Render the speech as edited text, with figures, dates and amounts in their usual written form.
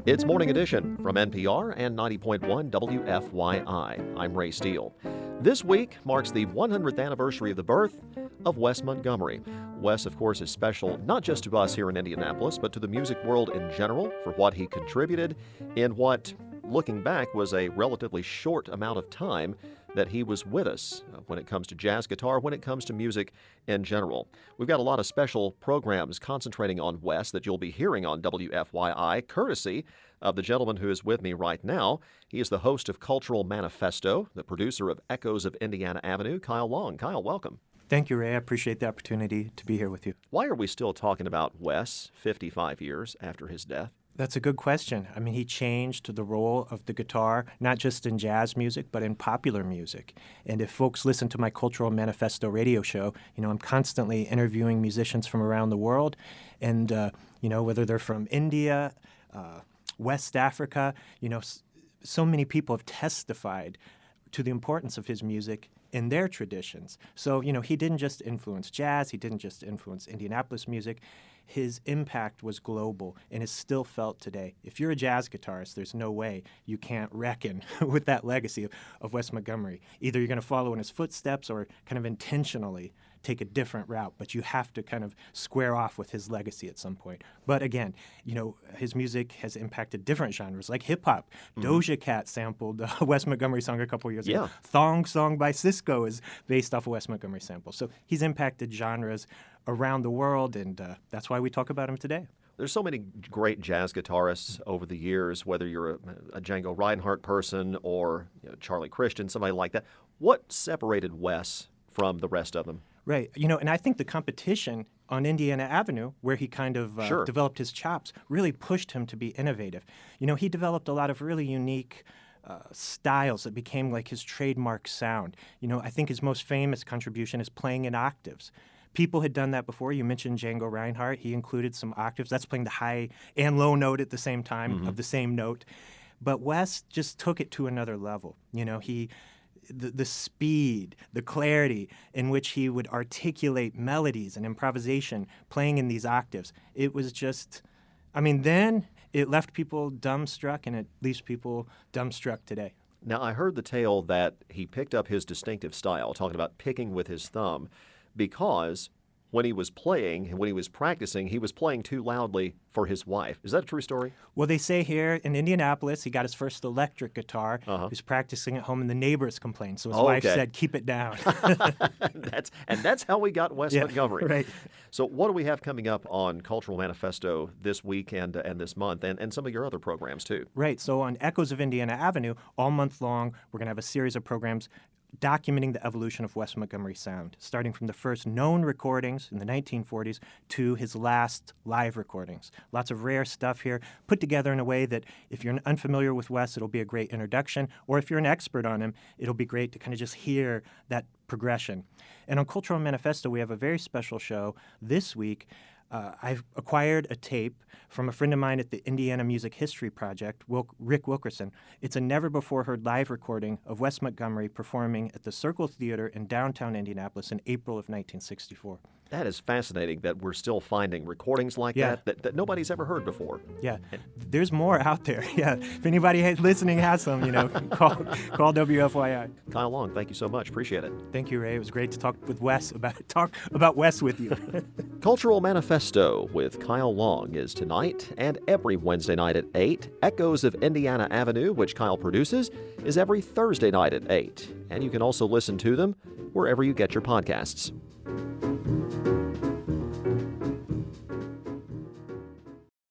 It's Morning Edition from NPR and 90.1 WFYI. I'm Ray Steele. This week marks the 100th anniversary of the birth of Wes Montgomery. Wes, of course, is special not just to us here in Indianapolis, but to the music world in general for what he contributed in what, looking back, was a relatively short amount of time that he was with us when it comes to jazz guitar, when it comes to music in general. We've got a lot of special programs concentrating on Wes that you'll be hearing on WFYI, courtesy of the gentleman who is with me right now. He is the host of Cultural Manifesto, the producer of Echoes of Indiana Avenue, Kyle Long. Kyle, welcome. Thank you, Ray. I appreciate the opportunity to be here with you. Why are we still talking about Wes 55 years after his death? That's a good question. I mean, he changed the role of the guitar, not just in jazz music, but in popular music. And if folks listen to my Cultural Manifesto radio show, I'm constantly interviewing musicians from around the world. And, whether they're from India, West Africa, so many people have testified to the importance of his music in their traditions. So, he didn't just influence jazz, he didn't just influence Indianapolis music. His impact was global and is still felt today. If you're a jazz guitarist, there's no way you can't reckon with that legacy of Wes Montgomery. Either you're going to follow in his footsteps or kind of intentionally take a different route, but you have to kind of square off with his legacy at some point. But again, his music has impacted different genres like hip-hop. Doja Cat sampled a Wes Montgomery song a couple years ago. Thong Song by Cisco is based off a Wes Montgomery sample. So he's impacted genres around the world, and that's why we talk about him today. There's so many great jazz guitarists over the years, whether you're a Django Reinhardt person or Charlie Christian, somebody like that. What separated Wes from the rest of them? Right. And I think the competition on Indiana Avenue, where he kind of developed his chops, really pushed him to be innovative. He developed a lot of really unique styles that became like his trademark sound. I think his most famous contribution is playing in octaves. People had done that before. You mentioned Django Reinhardt. He included some octaves. That's playing the high and low note at the same time of the same note. But Wes just took it to another level. The speed, the clarity in which he would articulate melodies and improvisation playing in these octaves. It was just, then it left people dumbstruck, and it leaves people dumbstruck today. Now, I heard the tale that he picked up his distinctive style, talking about picking with his thumb, because when he was playing, when he was practicing, he was playing too loudly for his wife. Is that a true story? Well, they say here in Indianapolis, he got his first electric guitar. He was practicing at home, and the neighbors complained. So his wife said, keep it down. That's how we got Wes Montgomery. Right. So what do we have coming up on Cultural Manifesto this week and this month, and some of your other programs, too? Right. So on Echoes of Indiana Avenue, all month long, we're going to have a series of programs documenting the evolution of Wes Montgomery's sound, starting from the first known recordings in the 1940s to his last live recordings. Lots of rare stuff here, put together in a way that if you're unfamiliar with Wes, it'll be a great introduction, or if you're an expert on him, it'll be great to kind of just hear that progression. And on Cultural Manifesto, we have a very special show this week. I've acquired a tape from a friend of mine at the Indiana Music History Project, Rick Wilkerson. It's a never-before-heard live recording of Wes Montgomery performing at the Circle Theater in downtown Indianapolis in April of 1964. That is fascinating that we're still finding recordings like that nobody's ever heard before. Yeah, there's more out there. Yeah, if anybody listening has some, call WFYI. Kyle Long, thank you so much. Appreciate it. Thank you, Ray. It was great to talk about Wes with you. Cultural Manifesto with Kyle Long is tonight and every Wednesday night at 8. Echoes of Indiana Avenue, which Kyle produces, is every Thursday night at 8. And you can also listen to them wherever you get your podcasts.